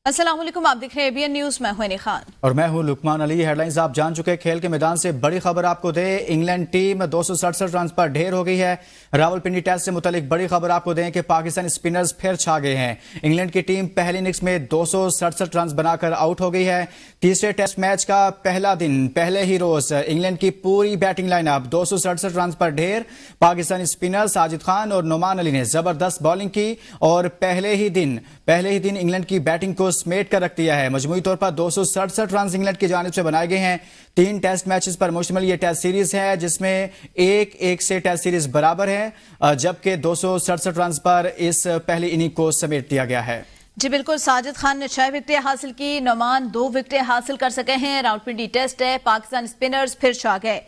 अस्सलाम वालेकुम, आप देख रहे हैं एबीएन न्यूज। मैं हूं अनी खान और मैं हूं लुकमान अली। हेडलाइंस आप जान चुके। खेल के मैदान से बड़ी खबर आपको दे, इंग्लैंड टीम 267 रन पर ढेर हो गई है। रावलपिंडी टेस्ट से मुतालिक बड़ी खबर आपको दें कि पाकिस्तानी स्पिनर्स फिर छा गए हैं। इंग्लैंड की टीम पहली इनिंग्स में 267 रन बनाकर आउट हो गई है। तीसरे टेस्ट मैच का पहला दिन, पहले ही रोज इंग्लैंड की पूरी बैटिंग लाइनअप 267 रन पर ढेर। पाकिस्तानी स्पिनर साजिद खान और नुमान अली ने जबरदस्त बॉलिंग की और पहले ही दिन इंग्लैंड की बैटिंग को समेट कर रख दिया है। मजमूई तौर पर 267 रन इंग्लैंड की जानिब से बनाए गए हैं। 3 टेस्ट मैचेस पर मुश्तमिल ये टेस्ट सीरीज है, जिसमें 1-1 से टेस्ट सीरीज बराबर है, जबकि 267 रन पर इस पहली इनिंग को समेट दिया गया है। जी बिल्कुल, साजिद खान ने 6 विकेटें हासिल की, नुमान 2 विकेटें हासिल कर सके हैं। रावलपिंडी टेस्ट है, पाकिस्तानी स्पिनर्स फिर छा गए।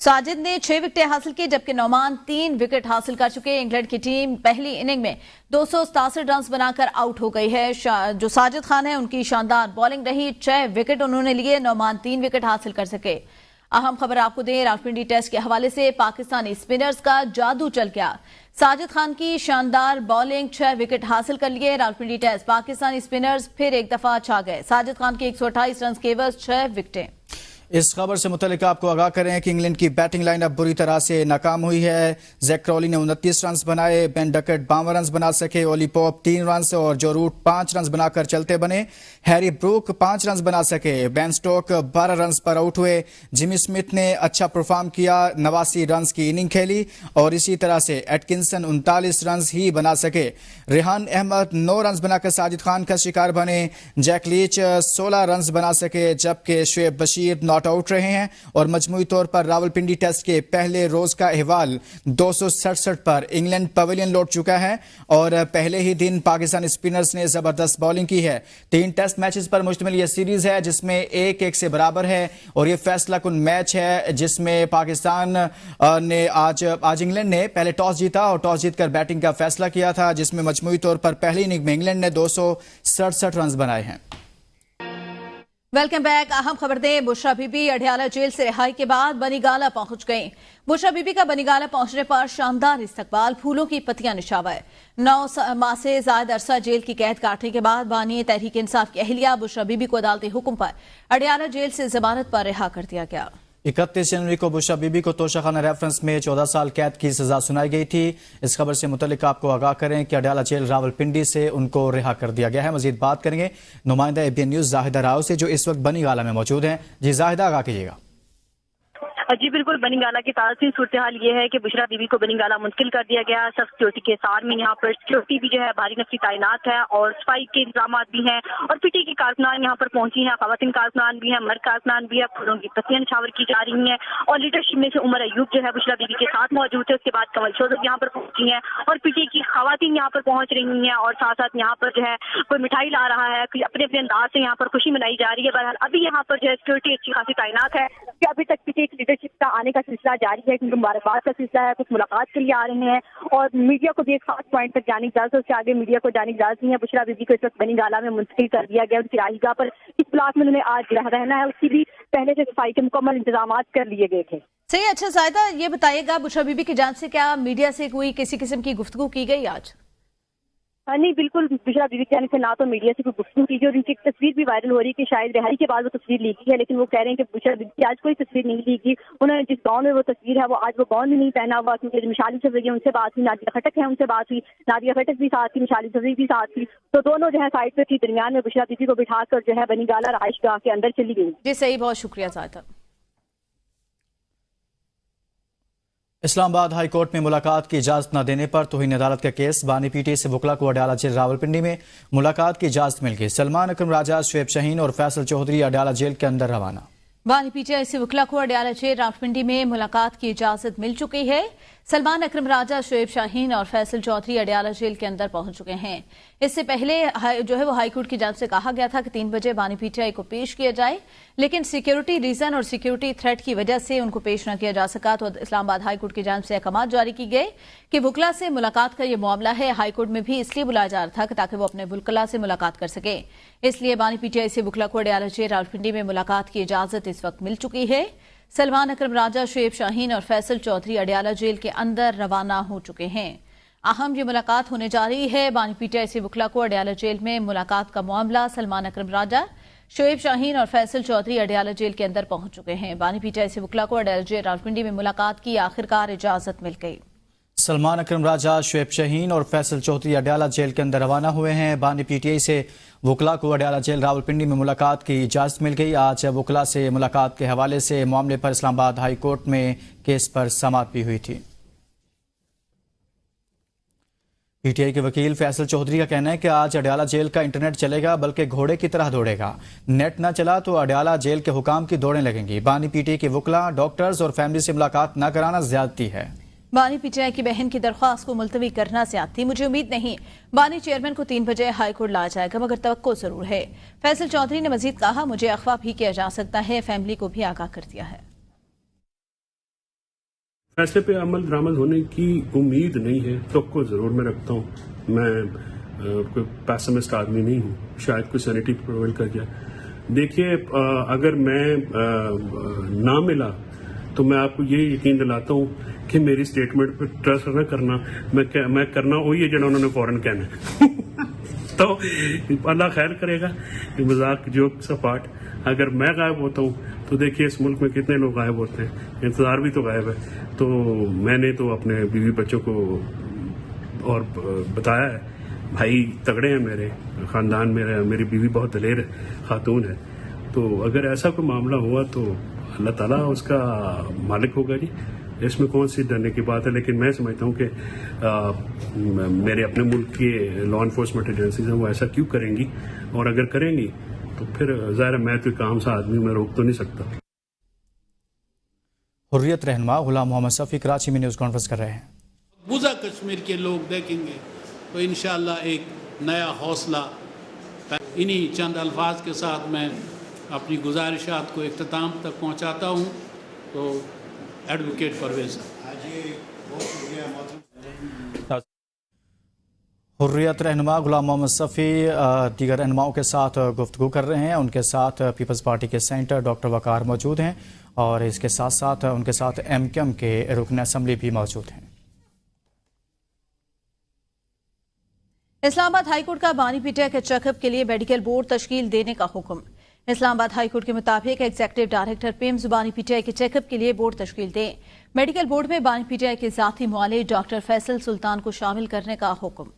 साजिद ने 6 विकेटें हासिल की, जबकि नुमान 3 विकेट हासिल कर चुके। इंग्लैंड की टीम पहली इनिंग में 267 रन बनाकर आउट हो गई है। जो साजिद खान है, उनकी शानदार बॉलिंग रही, 6 विकेट उन्होंने लिए, नुमान 3 विकेट हासिल कर सके। अहम खबर आपको दें, रावलपिंडी टेस्ट के हवाले से पाकिस्तानी स्पिनर्स का जादू चल गया। साजिद खान की शानदार बॉलिंग, 6 विकेट हासिल कर लिए। रावलपिंडी टेस्ट पाकिस्तानी स्पिनर्स फिर एक दफा छा गए। साजिद खान की 128 रन के एवज 6 विकेटें। इस खबर से मुतल्लिक आपको आगाह करें कि इंग्लैंड की बैटिंग लाइनअप बुरी तरह से नाकाम हुई है। जैक क्रॉली ने 29 रन बनाए, बेन डकेट 52 रन बना सके, ओली पॉप 3 रन और जो रूट 5 रन बनाकर चलते बने। हैरी ब्रूक 5 रन बना सके, बेन स्टोक 12 रन पर आउट हुए। जिमी स्मिथ ने अच्छा परफॉर्म किया, 89 रन की इनिंग खेली और इसी तरह से एटकिंसन 39 रन ही बना सके। रेहान अहमद 9 रन बनाकर साजिद खान का शिकार बने। जैक लीच 16 रन बना सके, जबकि शुएब बशीर नॉट आउट रहे हैं। और मजमूई तौर पर रावलपिंडी टेस्ट के पहले रोज का अहवाल 267 पर इंग्लैंड पवेलियन लौट चुका है और पहले ही दिन पाकिस्तानी स्पिनर्स ने जबरदस्त बॉलिंग की है। 3 टेस्ट मैचेस पर मुश्तमिल यह सीरीज है, जिसमें 1-1 से बराबर है और यह फैसला कुन मैच है, जिसमें पाकिस्तान ने आज इंग्लैंड ने पहले टॉस जीता और टॉस जीतकर बैटिंग का फैसला किया था, जिसमें मजमूई तौर पर पहली इनिंग में इंग्लैंड ने 267 रन बनाए हैं। Welcome back. अहम खबर दें, बुशरा बीबी अडयाला जेल से रिहाई के बाद बनीगाला पहुंच गईं। बुशरा बीबी का बनीगाला पहुंचने पर शानदार इस्तकबाल, फूलों की पत्तियां निशावर। 9 माह से ज्यादा अरसा जेल की कैद काटने के बाद बानी तहरीक इंसाफ की अहलिया बुशरा बीबी को अदालती हुक्म पर अडयाला जेल से जमानत पर रिहा कर दिया गया। 31 जनवरी को बुशरा बीबी को तोशाखाना रेफरेंस में 14 साल कैद की सजा सुनाई गई थी। इस खबर से मुतल्लिक आपको आगाह करें कि अडयाला जेल रावलपिंडी से उनको रिहा कर दिया गया है। मजीद बात करेंगे नुमाइंदा एबीएन न्यूज जाहिदा राव से, जो इस वक्त बनीगाला में मौजूद हैं। जी जाहिदा, आगाह कीजिएगा। जी बिल्कुल, बनीगाला की ताज़ा सूरत हाल ये है कि बुशरा बीबी को बनीगाला मुंतकिल कर दिया गया। सब सिक्योरिटी के साथ में यहाँ पर सिक्योरिटी भी जो है भारी नफरी तैनात है और सफाई के इंतजाम भी हैं और पीटी की कारकुनान यहाँ पर पहुंची हैं, खवातीन कारकुनान भी हैं, मर्द कारकुनान भी है। फूलों की पत्तियां निछावर की जा रही हैं और लीडरशिप में से उमर अयूब जो है बुशरा बीबी के साथ मौजूद है। उसके बाद कमल शोजब यहाँ पर पहुंची हैं और पीटी की खवातीन यहाँ पर पहुंच रही हैं और साथ साथ यहाँ पर जो है कोई मिठाई ला रहा है, अपने अपने अंदाज से यहाँ पर खुशी मनाई जा रही है। बहरहाल अभी यहाँ पर जो है सिक्योरिटी अच्छी खासी तैनात है कि अभी तक पीटी की लीडरशिप का आने का सिलसिला जारी है, क्योंकि मुबारकबाद का सिलसिला है, कुछ मुलाकात के लिए आ रहे हैं और मीडिया को भी एक खास पॉइंट तक जाने की इजाजत है, उससे आगे मीडिया को जाने की इजाजत नहीं है। बुशरा बीबी को इस वक्त बनीगाला में मुंतकिल कर दिया गया। उनकी राहीगाह पर इस ब्लॉक में उन्होंने आज रहना है, उसकी भी पहले से सफाई के मुकम्मल इंतजाम कर लिए गए थे। सही। अच्छा जायदा, ये बताइएगा, बुशरा बीबी की जान से क्या मीडिया से कोई किसी किस्म की गुफ्तगू की गई आज? नहीं, बिल्कुल बुशरा बीबी के जाने से ना तो मीडिया से कोई गुफ्तगू की गई और उनकी एक तस्वीर भी वायरल हो रही है कि शायद रिहाई के बाद वो तस्वीर ली गई है, लेकिन वो कह रहे हैं कि बुशरा बीबी की आज कोई तस्वीर नहीं ली गई। उन्होंने जिस गाउन में वो तस्वीर है वो आज वो गाउन भी नहीं पहना हुआ, क्योंकि मिशाली सफरी उनसे बात हुई, नादिया खटक है उनसे बात हुई, नादिया खटक भी साथ थी, मिशाली सफरी भी साथ थी, तो दोनों जो है साइड पे थी। दरमियान में बुशरा बीबी को बिठाकर जो है बनीगाला रहाइश गाह के अंदर चली गई। जी सही, बहुत शुक्रिया जायदा। इस्लामाबाद हाई कोर्ट में मुलाकात की इजाजत न देने पर तौहीन अदालत का केस, बानी पीटी से वकला को अडयाला जेल रावलपिंडी में मुलाकात की इजाजत मिल गई। सलमान अकरम राजा, शुएब शाहीन और फैसल चौधरी अडयाला जेल के अंदर रवाना। बानी पीटीआई से वकला को अडयाला जेल रावलपिंडी में मुलाकात की इजाजत मिल चुकी है। सलमान अकरम राजा, शुएब शाहीन और फैसल चौधरी अडयाला जेल के अंदर पहुंच चुके हैं। इससे पहले जो है वो हाईकोर्ट की जांच से कहा गया था कि 3 बजे बानी पीटीआई को पेश किया जाए, लेकिन सिक्योरिटी रीजन और सिक्योरिटी थ्रेट की वजह से उनको पेश न किया जा सका। तो इस्लामाबाद हाईकोर्ट की जांच से अहकाम जारी की गए कि वकला से मुलाकात का यह मामला है। हाईकोर्ट में भी इसलिए बुलाया जा रहा था ताकि वो अपने वकला से मुलाकात कर सके। इसलिए बानी पीटीआई से वकला को अडयाला जेल रावलपिंडी में मुलाकात की इजाजत इस वक्त मिल चुकी है। सलमान अकरम राजा, शुएब शाहीन और फैसल चौधरी अडयाला जेल के अंदर रवाना हो चुके हैं। अहम ये मुलाकात होने जा रही है। बानी पीटीआई से वकला को अडयाला जेल में मुलाकात का मामला। सलमान अकरम राजा, शोएब शाहीन और फैसल चौधरी अडयाला जेल के अंदर पहुंच चुके हैं। बानी पीटीआई से वकला को अडयाला जेल रावलपिंडी में मुलाकात की आखिरकार इजाजत मिल गई। सलमान अकरम राजा, शोएब शाहीन और फैसल चौधरी अडयाला जेल के अंदर रवाना हुए हैं। बानी पीटीआई से वकला को अडयाला जेल रावलपिंडी में मुलाकात की इजाज़त मिल गई। आज वकला से मुलाकात के हवाले से मामले पर इस्लामाबाद हाई कोर्ट में केस पर समाअत भी हुई थी। पीटीआई के वकील फैसल चौधरी का कहना है कि आज अडयाला जेल का इंटरनेट चलेगा, बल्कि घोड़े की तरह दौड़ेगा। नेट न चला तो अडयाला जेल के हुकाम की दौड़ें लगेंगी। बानी पीटीआई के वकला, डॉक्टर्स और फैमिली से मुलाकात न कराना ज्यादती है। बानी पीटीआई की बहन की दरख्वास्त को मुलतवी करना ज्यादती। मुझे उम्मीद नहीं बानी चेयरमैन को 3 बजे हाई कोर्ट लाया जाएगा, मगर तवक्को जरूर है। फैसल चौधरी ने मजीद कहा, मुझे अगवा भी किया जा सकता है, फैमिली को भी आगाह कर दिया है। फैसले पे अमल दरामद होने की उम्मीद नहीं है, तो जरूर मैं रखता हूँ। मैं कोई पैसिमिस्ट आदमी नहीं हूँ, शायद कोई सैनिटी प्रोवेल कर गया। देखिए, अगर मैं ना मिला तो मैं आपको ये यकीन दिलाता हूँ कि मेरी स्टेटमेंट पर ट्रस्ट न करना, मैं करना वही है जो उन्होंने फौरन कहना है। तो अल्लाह खैर करेगा, मजाक जोक सा पार्ट। अगर मैं गायब होता हूँ तो देखिए इस मुल्क में कितने लोग गायब होते हैं, इंतजार भी तो गायब है। तो मैंने तो अपने बीवी बच्चों को और बताया है, भाई तगड़े हैं मेरे खानदान में, मेरी बीवी बहुत दलेर खातून है। तो अगर ऐसा कोई मामला हुआ तो अल्लाह ताला उसका मालिक होगा जी, इसमें कौन सी डरने की बात है। लेकिन मैं समझता हूँ कि मेरे अपने मुल्क की लॉ इन्फोर्समेंट एजेंसीज हैं, वो ऐसा क्यों करेंगी, और अगर करेंगी तो फिर ज़ाहिर है मैं तो एक आम सा आदमी, मैं रोक तो नहीं सकता। हुर्रियत रहनुमा गुलाम मोहम्मद सफ़ी कराची में न्यूज़ कॉन्फ्रेंस कर रहे हैं। मकबूजा कश्मीर के लोग देखेंगे तो इंशाअल्लाह एक नया हौसला। इन्हीं चंद अल्फाज के साथ मैं अपनी गुजारिशात को इख्तिताम तक पहुंचाता हूं। तो एडवोकेट परवेज़ हुर्रियत रहनुमा गुलाम मोहम्मद सफ़ी दीगर रहनुमाओं के साथ गुफ्तगू कर रहे हैं। उनके साथ पीपल्स पार्टी के सेंटर डॉक्टर वकार मौजूद हैं और इसके साथ साथ उनके साथ MKM के रुकन असम्बली भी मौजूद हैं। इस्लामाबाद हाईकोर्ट का बानी पीटीआई के चेकअप के लिए मेडिकल बोर्ड तश्कील देने का हुक्म। इस्लामाबाद हाईकोर्ट के मुताबिक एग्जीक्यूटिव डायरेक्टर पिम्स बानी पीटीआई के चेकअप के लिए बोर्ड तश्कील दें। मेडिकल बोर्ड में बानी पीटीआई के जाती मुआलिज डॉक्टर फैसल सुल्तान को शामिल करने का हुक्म।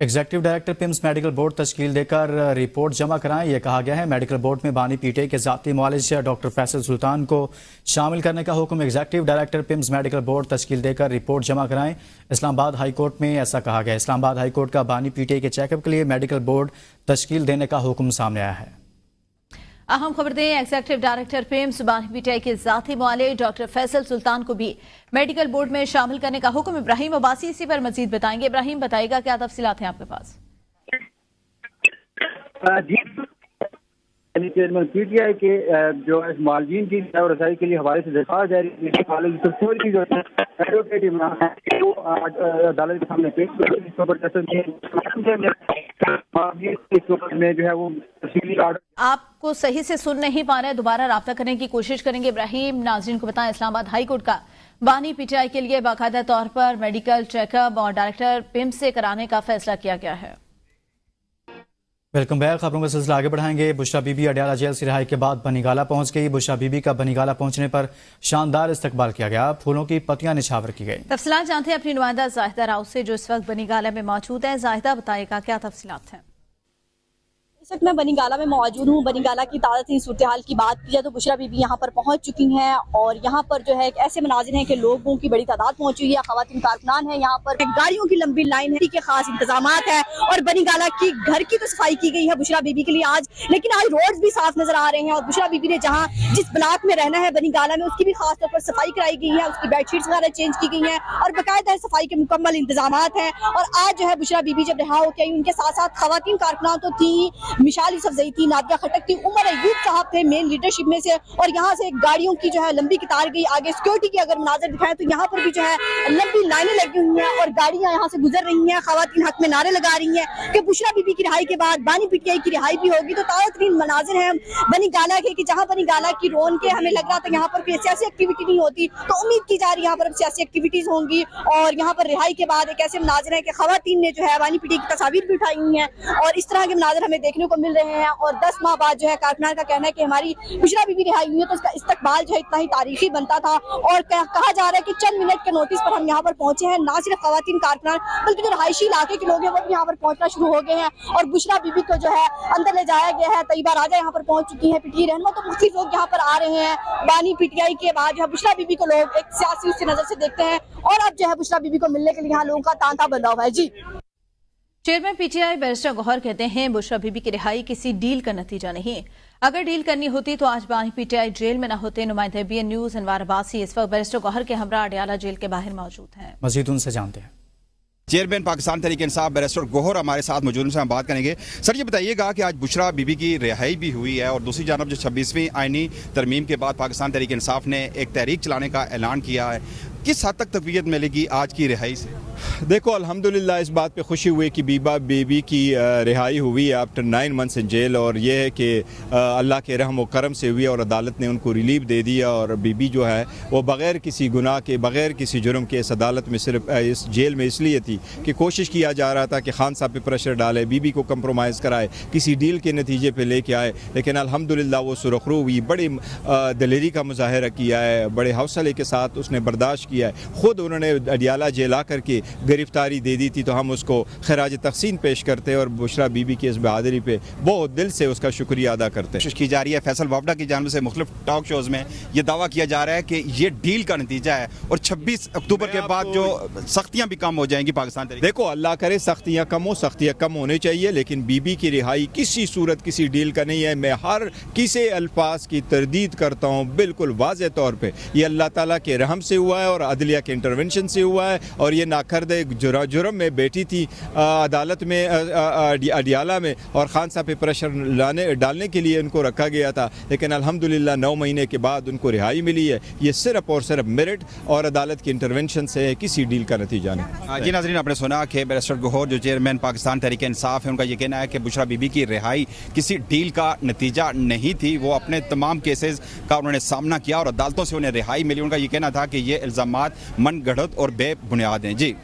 Executive director PIMS medical board तश्कील देकर रिपोर्ट जमा कराएं, यह कहा गया है। मेडिकल बोर्ड में बानी पीटीआई के जाती मुआलिज डॉक्टर फैसल सुल्तान को शामिल करने का हुक्म। Executive director PIMS medical board तश्कील देकर रिपोर्ट जमा कराएं। इस्लामाबाद हाई कोर्ट में ऐसा कहा गया। इस्लामाबाद हाई कोर्ट का बानी पीटीआई के चेकअप के लिए मेडिकल बोर्ड तश्कील देने का हुक्म सामने आया है। अहम खबर दें, एग्जीक्यूटिव डायरेक्टर पिम्स बानी पीटीआई के जाती मुआलिज डॉक्टर फैसल सुल्तान को भी मेडिकल बोर्ड में शामिल करने का हुक्म। इब्राहिम अब्बासी इसी पर मजीद बताएंगे। इब्राहिम, बताइएगा क्या तफसीलात हैं आपके पास? चेयरमैन पीटीआई के जो मालजीन की रसाई के लिए हवाले से दरख्वास्त जारी की जो एडवोकेट इमरान है वो अदालत के सामने पेश में जो है वो तफसीली आर्डर। आपको सही से सुन नहीं पा रहे, दोबारा राब्ता करने की कोशिश करेंगे। इब्राहिम, नाज़रीन को बताएं, इस्लामाबाद हाई कोर्ट का बानी पीटीआई के लिए बाकायदा तौर पर मेडिकल चेकअप और डायरेक्टर पिम्स से कराने का फैसला किया गया है। Welcome back. खबरों का सिलसिला आगे बढ़ाएंगे। बुशरा बीबी अडयाला जेल से रिहाई के बाद बनीगाला पहुंच गई। बुशरा बीबी का बनीगाला पहुंचने पर शानदार इस्तकबाल किया गया, फूलों की पत्तियां निछावर की गई। तफसीलात जानते हैं अपनी नुमाइंदा जाहिदा राउत से, जो इस वक्त बनीगाला में मौजूद है। जाहिदा, बताइएगा क्या तफसीलात हैं? इस वक्त मैं बनीगाला में मौजूद हूँ। बनीगाला की ताज़ा तरीन सूरत हाल की बात की जाए तो बुशरा बीबी यहाँ पर पहुँच चुकी हैं और यहाँ पर जो है ऐसे मनाजिर हैं कि लोगों की बड़ी तादाद पहुँच चुकी है। खवातीन कारकुनान है, यहाँ पर गाड़ियों की लंबी लाइन है, के खास इंतजाम है और बनीगाला की घर की तो सफाई की गई है बुशरा बीबी के लिए आज, लेकिन आज रोड भी साफ नजर आ रहे हैं। और बुशरा बीबी ने जहाँ जिस ब्लॉक में रहना है बनीगाला में, उसकी भी खास तौर पर सफाई कराई गई है, उसकी बेडशीट्स वगैरह चेंज की गई है और बाकायदा सफाई के मुकम्मल इंतजाम हैं। और आज जो है बुशरा बीबी जब रिहा होकर आई, उनके साथ साथ खवातीन कारकुनान तो थी मिशाल यूसुफजई थी, नादिया खटक थी, उमर अयूब साहब थे मेन लीडरशिप में से। और यहाँ से गाड़ियों की जो है लंबी कतार गई आगे। सिक्योरिटी की अगर मनाजर दिखाएं तो यहाँ पर भी जो है लंबी लाइनें लगी हुई हैं और गाड़ियां यहाँ से गुजर रही हैं। खवातीन हक में नारे लगा रही हैं कि बुशरा बीबी की रिहाई के बाद बानी पीटीआई की रिहाई भी होगी। तो ताज़ा तरीन मनाजिर हैं बनी गाला के, कि जहाँ बनी गाला की रोन के हमें लग रहा था यहाँ पर कोई सियासी एक्टिविटी नहीं होती, तो उम्मीद की जा रही है यहाँ पर सियासी एक्टिविटीज होंगी। और यहाँ पर रिहाई के बाद एक ऐसे मनाजिर हैं कि खवातीन ने जो है बानी पीटीआई की तस्वीर भी उठाई हुई हैं और इस तरह के मनाजिर हमें देखने को मिल रहे हैं। और 10 माह बाद जो है कारकुनान का कहना है कि हमारी बुशरा बीबी रिहाई हुई है, तो इसका इस्तकबाल जो है इतना ही तारीखी बनता था। और कहा जा रहा है कि चंद मिनट के नोटिस पर हम यहाँ पर पहुंचे हैं। ना सिर्फ खवातीन कारकुनान बल्कि जो रहायशी इलाके के लोग हैं वो भी यहाँ पर पहुंचना शुरू हो गए हैं और बुशरा बीबी को जो है अंदर ले जाया गया है। तैयबा राजा यहाँ पर पहुंच चुकी है, पीटीआई रहनुमा, तो मुख्तलिफ लोग यहाँ पर आ रहे हैं। बानी पीटीआई के बाद जो है बुशरा बीबी को लोग एक सियासी उससे नजर से देखते हैं और अब जो है बुशरा बीबी को मिलने के लिए यहाँ लोगों का तांता बंधा हुआ है। जी, चेयरमैन पीटीआई बैरिस्टर गौहर कहते हैं बुशरा बीबी की रिहाई किसी डील का नतीजा नहीं। अगर डील करनी होती तो आज बानी पीटीआई जेल में न होते। नुमाइंदे BN न्यूज अनवार अब्बासी इस वक्त बैरिस्टर गौहर के हमरा अडियाला जेल के बाहर मौजूद हैं। मजीद उनसे जानते हैं। चेयरमैन पाकिस्तान तहरीक इंसाफ बैरिस्टर गौहर हमारे साथ मौजूद, उनसे हम बात करेंगे। सर, ये बताइएगा कि आज बुशरा बीबी की रिहाई भी हुई है और दूसरी जानब जो 26वीं आईनी तरमीम के बाद पाकिस्तान तहरीक इंसाफ ने एक तहरीक चलाने का ऐलान किया है, किस हद तक तकवीयत मिलेगी आज की रिहाई से? देखो, अल्हम्दुलिल्लाह इस बात पे खुशी हुई कि बीबी की रिहाई हुई आफ्टर 9 months इन जेल। और ये है कि अल्लाह के रहम व करम से हुई और अदालत ने उनको रिलीफ दे दिया। और बीबी जो है वो बग़ैर किसी गुनाह के, बग़ैर किसी जुर्म के इस अदालत में सिर्फ इस जेल में इसलिए थी कि कोशिश किया जा रहा था कि खान साहब पे प्रेशर डाले, बीबी को कंप्रोमाइज़ कराए, किसी डील के नतीजे पे लेके आए। लेकिन अल्हम्दुलिल्लाह वो सुरखरू हुई, बड़ी दिलेरी का मुजाहरा किया है, बड़े हौसले के साथ उसने बर्दाश्त किया है। ख़ुद उन्होंने अडियाला जेल आ करके गिरफ्तारी दे दी थी, तो हम उसको खराज तहसीन पेश करते हैं और बुशरा बीबी की इस बहादुरी पे बहुत दिल से उसका शुक्रिया अदा करते हैं। कोशिश की जा रही है, फैसल वावडा की जानिब से मुख्तलिफ टॉक शोज़ में ये दावा किया जा रहा है कि ये डील का नतीजा है और 26 अक्टूबर के बाद जो सख्तियाँ भी कम हो जाएंगी पाकिस्तान। देखो, अल्लाह करे सख्तियाँ कम होनी चाहिए, लेकिन बीबी की रिहाई किसी सूरत किसी डील का नहीं है। मैं हर किसी अल्फाज की तरदीद करता हूँ बिल्कुल वाज़ेह तौर पर। यह अल्लाह ताला के रहम से हुआ है और अदलिया के इंटरवेंशन से हुआ है। और ये नाकर्दे जुर्म में बैठी थी अदालत में अडियाला में और खान साहब पे प्रेशर डालने के लिए उनको रखा गया था। लेकिन अल्हम्दुलिल्लाह 9 महीने के बाद उनको रिहाई मिली है। ये सिर्फ और सिर्फ मेरिट और अदालत की इंटरवेंशन से किसी डील का नतीजा नहीं। जी नाज़रीन, आपने सुना कि बैरिस्टर गौहर जो चेयरमैन पाकिस्तान तहरीक इंसाफ है, उनका ये कहना है कि बुशरा बीबी की रिहाई किसी डील का नतीजा नहीं थी। वो अपने तमाम केसेस का उन्होंने सामना किया और अदालतों से उन्हें रिहाई मिली। उनका ये कहना था कि ये इल्ज़ामात मनगढ़ंत और बेबुनियाद हैं। जी,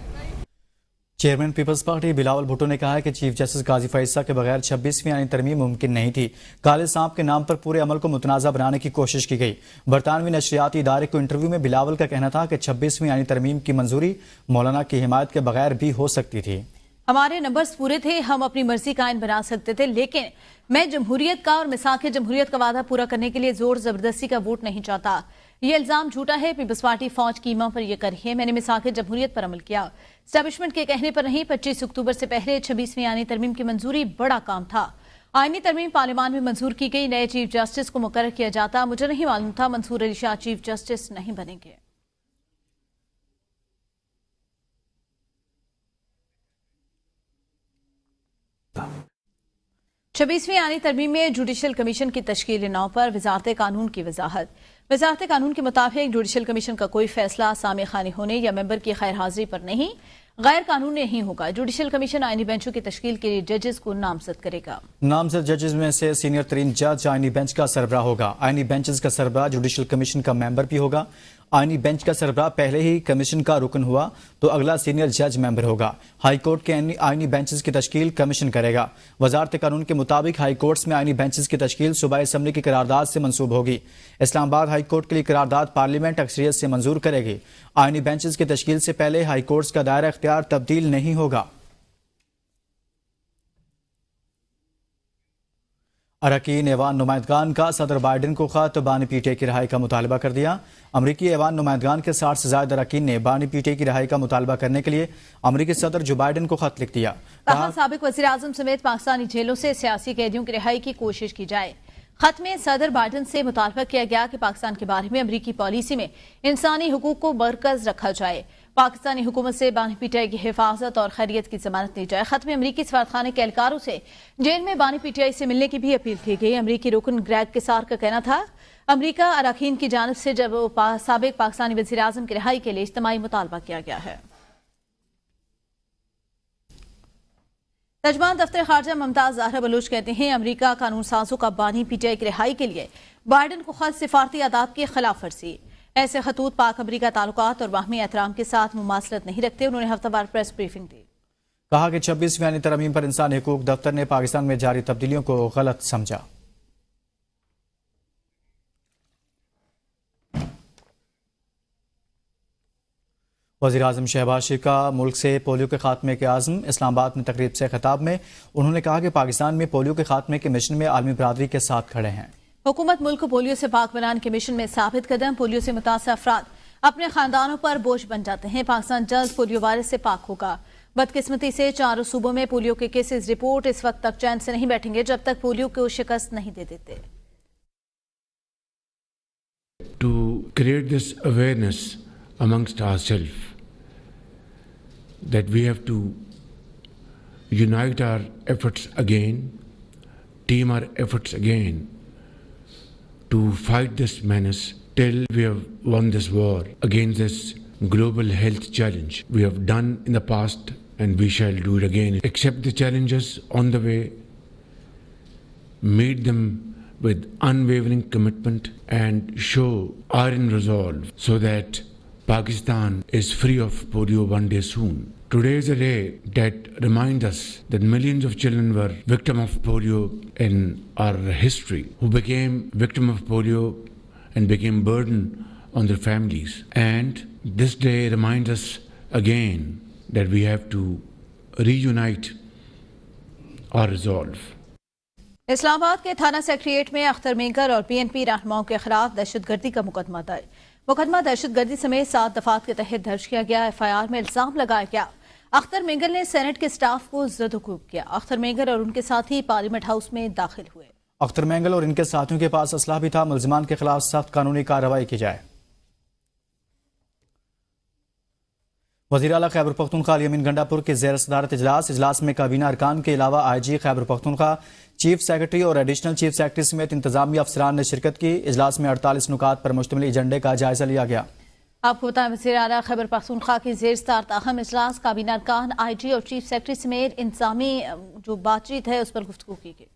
chairman People's Party Bilawal Bhutto ने कहा है कि चीफ जस्टिस काजी फैसला के बगैर 26वीं आईनी तरमीम मुमकिन नहीं थी। काले सांप के नाम पर पूरे अमल को मुतनाज़ा बनाने की कोशिश की गई। बरतानवी नशरियाती इदारे को इंटरव्यू में बिलावल का कहना था कि 26वीं आईनी तरमीम की मंजूरी मौलाना की हिमायत के बगैर भी हो सकती थी। हमारे नंबर्स पूरे थे, हम अपनी मर्जी का आइन बना सकते थे, लेकिन मैं जमहूरियत का और मिसाक जमहूरियत का वादा पूरा करने के लिए जोर जबरदस्ती का वोट नहीं चाहता। ये इल्जाम झूठा है। पीपल्स पार्टी फौज की ईमा पर यह कर रही है। मैंने मिसाक जमहूरियत पर अमल किया, एस्टैब्लिशमेंट के कहने पर नहीं। 25 अक्टूबर से पहले 26वीं आईनी तरमीम की मंजूरी बड़ा काम था। आईनी तरमीम पार्लियामान में मंजूर की गई। नए चीफ जस्टिस को मुकर्रर किया जाता। मुझे नहीं मालूम था मंसूर अली शाह चीफ जस्टिस नहीं बनेंगे। 26वीं आईनी तरमीम में जुडिशल कमीशन की तश्कील नौ पर वजारत कानून की वजाहत। वजारत कानून के मुताबिक जुडिशल कमीशन का कोई फैसला सामे खाने होने या मेंबर की खैर हाजिरी पर नहीं, गैर कानूनी नहीं होगा। जुडिशल कमीशन आईनी बेंचों की तश्कील के लिए जजेस को नामजद करेगा। नामजद जजेस में से सीनियर तरीन जज आईनी बेंच का सरबराह होगा। आईनी बेंचेस का सरबराह जुडिशल कमीशन का मेंबर भी होगा। आईनी बेंच का सरबराह पहले ही कमीशन का रुकन हुआ तो अगला सीनियर जज मेंबर होगा। हाई कोर्ट के आईनी बेंचेस की तश्कील कमीशन करेगा। वजारत कानून के मुताबिक हाई कोर्ट्स में आईनी बेंचेस की तश्कील सूबाई असम्बली की करारदाद से मंसूब होगी। इस्लामाबाद हाई कोर्ट के लिए करारदाद पार्लियामेंट अक्सरियत से मंजूर करेगी। आईनी बेंचेस की तश्कील से पहले हाई कोर्ट्स का दायरा इख्तियार तब्दील नहीं होगा। अरकान ऐवान नुमाइंदगान का सदर बाइडेन को खत बानी पीटीआई की रिहाई का मुतालबा कर दिया। अमरीकी ऐवान नुमाइंदगान के 60 से ज्यादा अरकान ने बानी पीटीआई की रिहाई का मुतालबा करने के लिए अमरीकी सदर जो बाइडेन को खत लिख दिया। कहा साबिक वज़ीर आज़म समेत पाकिस्तानी जेलों से सियासी कैदियों की रिहाई की कोशिश की जाए। खत में सदर बाइडेन से मुतालबा किया गया कि पाकिस्तान के बारे में अमरीकी पॉलिसी में इंसानी हुकूक को मरकज रखा जाए। پاکستانی حکومت سے بانی پی ٹی آئی کی حفاظت اور خیریت کی ضمانت لی جائے. خط میں امریکی سفارتخانے کے اہلکاروں سے جیل میں بانی پی ٹی آئی سے ملنے کی بھی اپیل کی گئی. امریکی رکن گریگ کسار کا کہنا تھا امریکہ اراکین کی جانب سے جب سابق پاکستانی وزیر اعظم کی رہائی کے لیے اجتماعی مطالبہ کیا گیا ہے. ترجمان دفتر خارجہ ممتاز زہرا بلوچ کہتے ہیں امریکہ قانون سازوں کا بانی پی ٹی آئی کی رہائی کے لیے بائیڈن کو خط سفارتی آداب کی خلاف ورزی. ایسے خطوط پاک امریکہ تعلقات اور باہمی احترام کے ساتھ مماثلت نہیں رکھتے. انہوں نے ہفتہ وار پریس بریفنگ دی. کہا کہ 26ویں آئینی ترمیم پر انسانی حقوق دفتر نے پاکستان میں جاری تبدیلیوں کو غلط سمجھا. وزیر اعظم شہباز شریف کا ملک سے پولیو کے خاتمے کے عزم. اسلام آباد میں تقریب سے خطاب میں انہوں نے کہا کہ پاکستان میں پولیو کے خاتمے کے مشن میں عالمی برادری کے ساتھ کھڑے ہیں. حکومت ملک کو پولیو سے پاک بنانے کے مشن میں ثابت قدم. پولیو سے متاثرہ افراد اپنے خاندانوں پر بوجھ بن جاتے ہیں. پاکستان جلد پولیو وائرس سے پاک ہوگا. بدقسمتی سے 4 صوبوں میں پولیو کے کیسز رپورٹ. اس وقت تک چین سے نہیں بیٹھیں گے جب تک پولیو کو شکست نہیں دے دیتے. To create this awareness amongst ourselves that we have to unite our efforts again, team our efforts again to fight this menace till we have won this war against this global health challenge. We have done in the past and we shall do it again. Accept the challenges on the way, meet them with unwavering commitment and show iron resolve so that Pakistan is free of polio one day soon. Today is a day that reminds us that millions of children were victims of polio in our history, who became victims of polio and became burden on their families. And this day reminds us again that we have to reunite our resolve. اسلام آباد کے تھانہ secretariat میں Akhtar Menger اور پی N P رہنماؤں کے خلاف دہشت گردی کا مقدمہ درج. مقدمہ دہشت گردی سمیت 7 دفعات کے تحت درج کیا گیا. ایف آئی آر میں الزام لگایا گیا اختر مینگر نے سینٹ کے سٹاف کو زد و کوب کیا. اختر مینگر اور ان کے ساتھی پارلیمنٹ ہاؤس میں داخل ہوئے. اختر مینگل اور ان کے ساتھیوں کے پاس اسلحہ بھی تھا. ملزمان کے خلاف سخت قانونی کارروائی کی جائے. وزیر اعلیٰ خیبر پختونخوا علی امین گنڈا پور کے زیر صدارت اجلاس میں کابینہ ارکان کے علاوہ آئی جی خیبر پختونخوا، چیف سیکرٹری اور ایڈیشنل چیف سیکرٹری سمیت انتظامی افسران نے شرکت کی. اجلاس میں 48 نکات پر مشتمل ایجنڈے کا جائزہ لیا گیا. آپ کو بتائیں وزیر اعلیٰ خیبر پختونخوا کی زیر صدارت اہم اجلاس کابینہ ارکان، آئی جی اور چیف سیکرٹری سمیت انتظامی جو بات چیت ہے اس پر گفتگو کی گئی.